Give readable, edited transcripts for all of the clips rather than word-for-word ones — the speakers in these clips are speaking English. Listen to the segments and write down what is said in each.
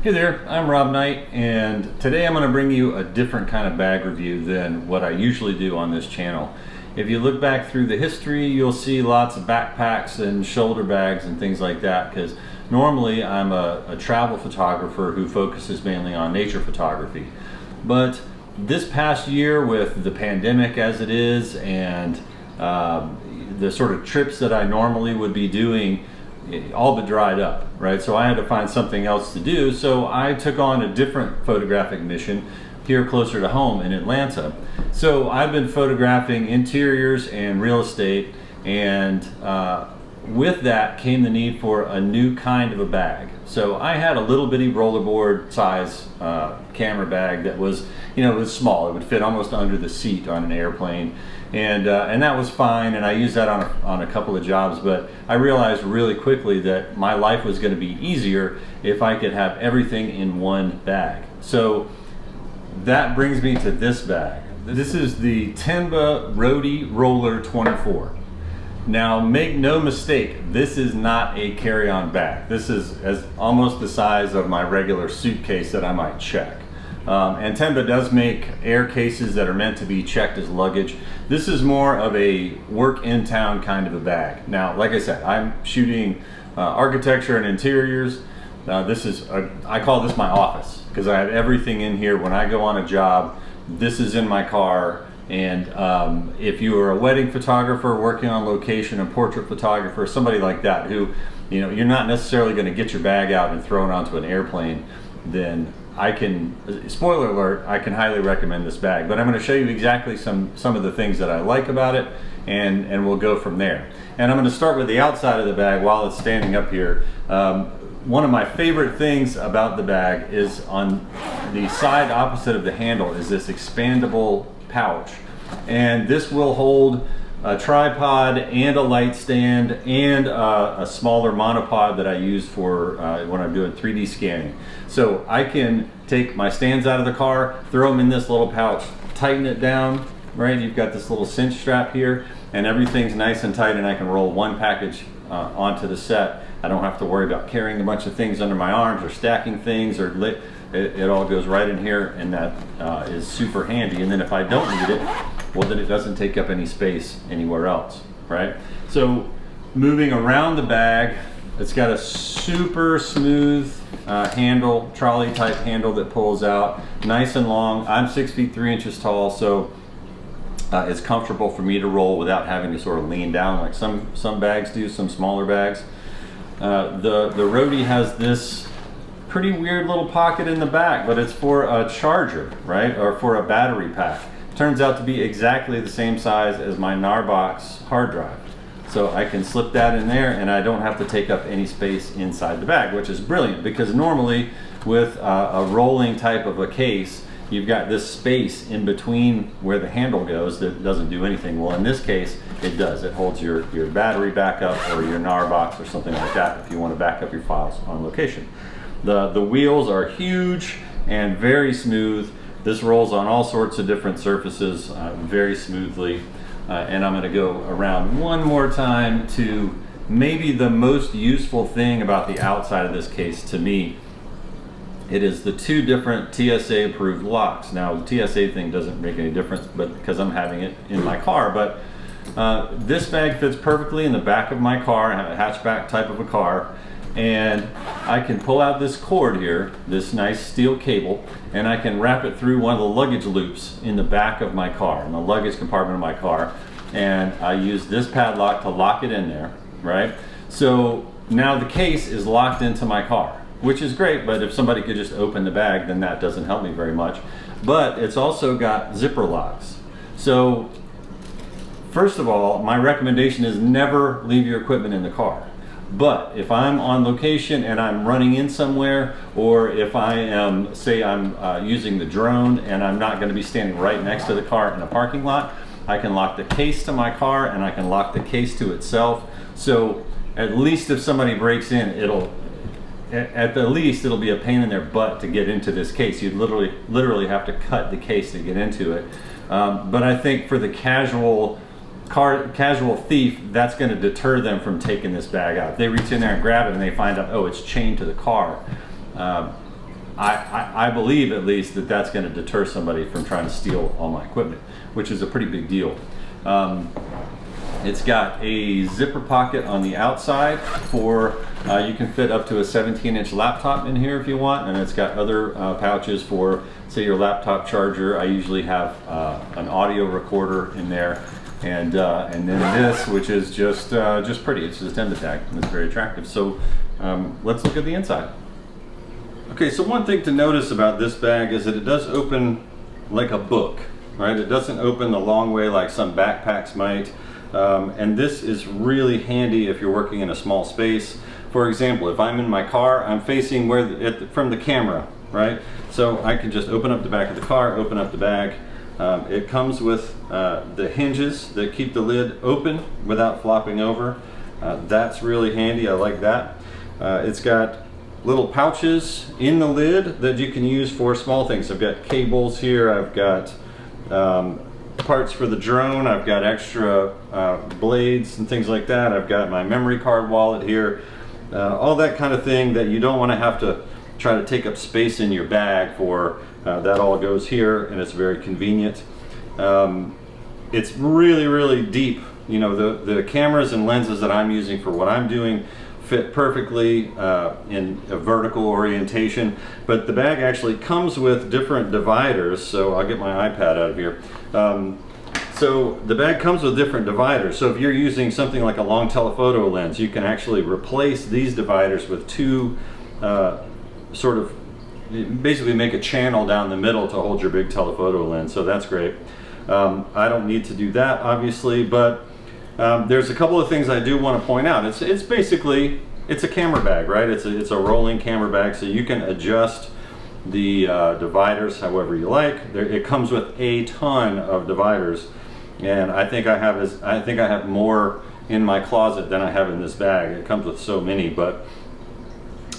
Hey there, I'm Rob Knight, and today I'm going to bring you a different kind of bag review than what I usually do on this channel. If you look back through the history, you'll see lots of backpacks and shoulder bags and things like that, because normally I'm a travel photographer who focuses mainly on nature photography. But this past year, with the pandemic as it is, and the sort of trips that I normally would be doing, all but dried up, right? So I had to find something else to do. So I took on a different photographic mission here closer to home in Atlanta. So I've been photographing interiors and real estate, and with that came the need for a new kind of a bag. So I had a little bitty rollerboard size camera bag that was, it was small. It would fit almost under the seat on an airplane. And that was fine, and I used that on a couple of jobs, but I realized really quickly that my life was going to be easier if I could have everything in one bag. So that brings me to this bag. This is the TENBA Roadie Roller 24. Now, make no mistake, this is not a carry-on bag. This is almost the size of my regular suitcase that I might check. And TENBA does make air cases that are meant to be checked as luggage. This is more of a work in town kind of a bag. Now, like I said, I'm shooting architecture and interiors. I call this my office, because I have everything in here. When I go on a job, this is in my car. And if you are a wedding photographer working on location, a portrait photographer, somebody like that who, you're not necessarily going to get your bag out and throw it onto an airplane, then spoiler alert, I can highly recommend this bag. But I'm going to show you exactly some of the things that I like about it, and we'll go from there. And I'm going to start with the outside of the bag while it's standing up here. One of my favorite things about the bag is on the side opposite of the handle is this expandable pouch. And this will hold a tripod and a light stand and a smaller monopod that I use for when I'm doing 3D scanning. So I can take my stands out of the car, throw them in this little pouch, tighten it down, right? You've got this little cinch strap here, and everything's nice and tight, and I can roll one package onto the set. I don't have to worry about carrying a bunch of things under my arms or stacking things or it all goes right in here, and that is super handy. And then if I don't need it, well, then it doesn't take up any space anywhere else, right? So moving around the bag, it's got a super smooth handle, trolley type handle that pulls out, nice and long. I'm 6 feet 3 inches tall, so it's comfortable for me to roll without having to sort of lean down like some bags do, some smaller bags. The Roadie has this pretty weird little pocket in the back, but it's for a charger, right? Or for a battery pack. Turns out to be exactly the same size as my Narbox hard drive. So I can slip that in there, and I don't have to take up any space inside the bag, which is brilliant, because normally with a rolling type of a case, you've got this space in between where the handle goes that doesn't do anything. Well, in this case, it does. It holds your battery backup or your Narbox or something like that if you want to back up your files on location. The wheels are huge and very smooth. This rolls on all sorts of different surfaces very smoothly. And I'm going to go around one more time to maybe the most useful thing about the outside of this case to me. It is the two different TSA approved locks. Now, the TSA thing doesn't make any difference, but because I'm having it in my car. But this bag fits perfectly in the back of my car. I have a hatchback type of a car. And I can pull out this cord here, this nice steel cable, and I can wrap it through one of the luggage loops in the back of my car, in the luggage compartment of my car. And I use this padlock to lock it in there, right? So now the case is locked into my car, which is great, but if somebody could just open the bag, then that doesn't help me very much. But it's also got zipper locks. So first of all, my recommendation is never leave your equipment in the car. But if I'm on location and I'm running in somewhere, or if I am, say I'm using the drone and I'm not going to be standing right next to the car in a parking lot, I can lock the case to my car and I can lock the case to itself. So at least if somebody breaks in, at the least it'll be a pain in their butt to get into this case. You'd literally have to cut the case to get into it. But I think for the casual thief, that's going to deter them from taking this bag out. If they reach in there and grab it and they find out, oh, it's chained to the car, I believe at least that that's going to deter somebody from trying to steal all my equipment, which is a pretty big deal. It's got a zipper pocket on the outside for, you can fit up to a 17-inch laptop in here if you want, and it's got other pouches for, say, your laptop charger. I usually have an audio recorder in there, and then this, which is just pretty. It's just a TENBA tag, and it's very attractive. So let's look at the inside. Okay, so one thing to notice about this bag is that it does open like a book, right? It doesn't open the long way like some backpacks might. And this is really handy if you're working in a small space. For example, if I'm in my car, I'm facing from the camera, right? So I can just open up the back of the car, open up the bag. It comes with the hinges that keep the lid open without flopping over. That's really handy. I like that. It's got little pouches in the lid that you can use for small things. I've got cables here. I've got parts for the drone. I've got extra blades and things like that. I've got my memory card wallet here. All that kind of thing that you don't want to have to try to take up space in your bag for. That all goes here, and it's very convenient. It's really, really deep. You know, the cameras and lenses that I'm using for what I'm doing fit perfectly in a vertical orientation, but the bag actually comes with different dividers. So I'll get my iPad out of here. So the bag comes with different dividers. So if you're using something like a long telephoto lens, you can actually replace these dividers with two sort of, basically make a channel down the middle to hold your big telephoto lens. So that's great. I don't need to do that, obviously, but there's a couple of things I do want to point out. It's basically, it's a camera bag, right? It's a rolling camera bag, so you can adjust the dividers however you like. It comes with a ton of dividers, and I think I have more in my closet than I have in this bag. It comes with so many, but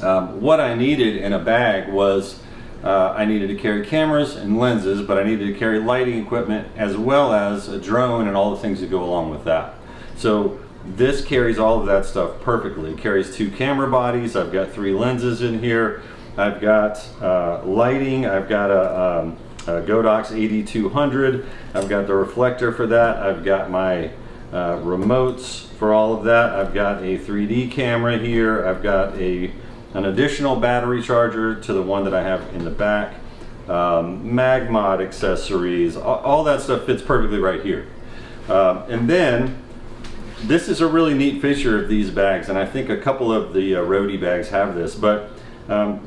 what I needed in a bag was I needed to carry cameras and lenses, but I needed to carry lighting equipment as well as a drone and all the things that go along with that. So this carries all of that stuff perfectly. It carries two camera bodies. I've got three lenses in here. I've got lighting. I've got a Godox AD200. I've got the reflector for that. I've got my remotes for all of that. I've got a 3D camera here. I've got an additional battery charger to the one that I have in the back. Mag mod accessories. All that stuff fits perfectly right here. And then this is a really neat feature of these bags, and I think a couple of the Roadie bags have this, but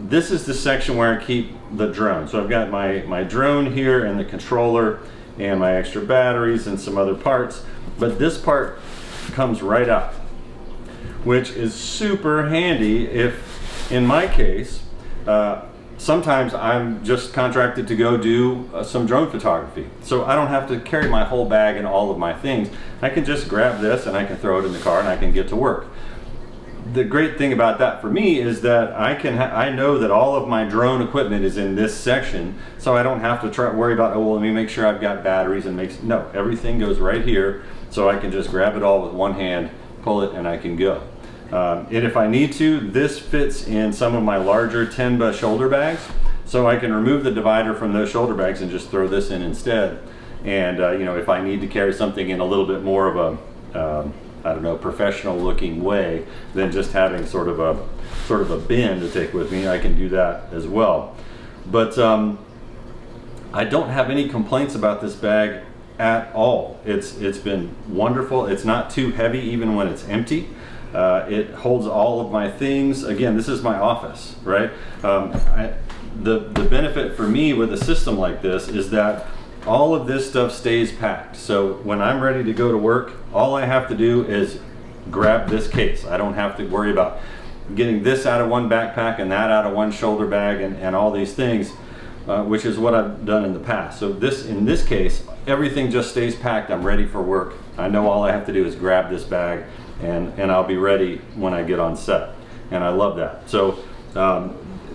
this is the section where I keep the drone. So I've got my drone here and the controller and my extra batteries and some other parts, but this part comes right out, which is super handy if, in my case, sometimes I'm just contracted to go do some drone photography. So I don't have to carry my whole bag and all of my things. I can just grab this and I can throw it in the car and I can get to work. The great thing about that for me is that I know that all of my drone equipment is in this section, so I don't have to worry about, oh, well, let me make sure I've got batteries and no, everything goes right here, so I can just grab it all with one hand, pull it, and I can go. And if I need to, this fits in some of my larger TENBA shoulder bags, so I can remove the divider from those shoulder bags and just throw this in instead. And you know, if I need to carry something in a little bit more of a I don't know, professional looking way than just having sort of a bin to take with me, I can do that as well. But I don't have any complaints about this bag at all. It's been wonderful. It's not too heavy even when it's empty. It holds all of my things. Again, this is my office, right? The benefit for me with a system like this is that all of this stuff stays packed. So when I'm ready to go to work, all I have to do is grab this case. I don't have to worry about getting this out of one backpack and that out of one shoulder bag and all these things, which is what I've done in the past. So in this case, everything just stays packed. I'm ready for work. I know all I have to do is grab this bag and I'll be ready when I get on set. And I love that. So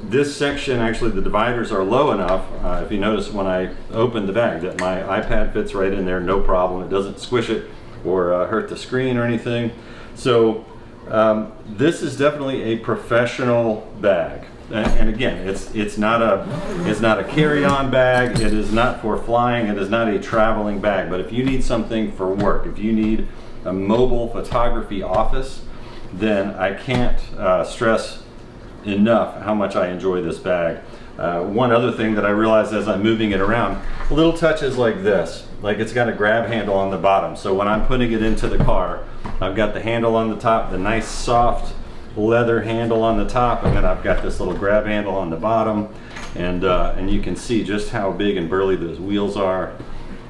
this section, actually the dividers are low enough, if you notice when I open the bag, that my iPad fits right in there, no problem. It doesn't squish it or hurt the screen or anything. So this is definitely a professional bag. And again, it's not a carry-on bag. It is not for flying. It is not a traveling bag. But if you need something for work, if you need a mobile photography office, then I can't stress enough how much I enjoy this bag. One other thing that I realized as I'm moving it around, little touches like this, like it's got a grab handle on the bottom. So when I'm putting it into the car, I've got the handle on the top, the nice soft leather handle on the top, and then I've got this little grab handle on the bottom, and you can see just how big and burly those wheels are.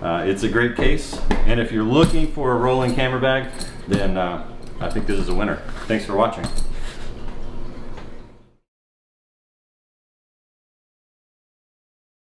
It's a great case, and if you're looking for a rolling camera bag, then I think this is a winner. Thanks for watching.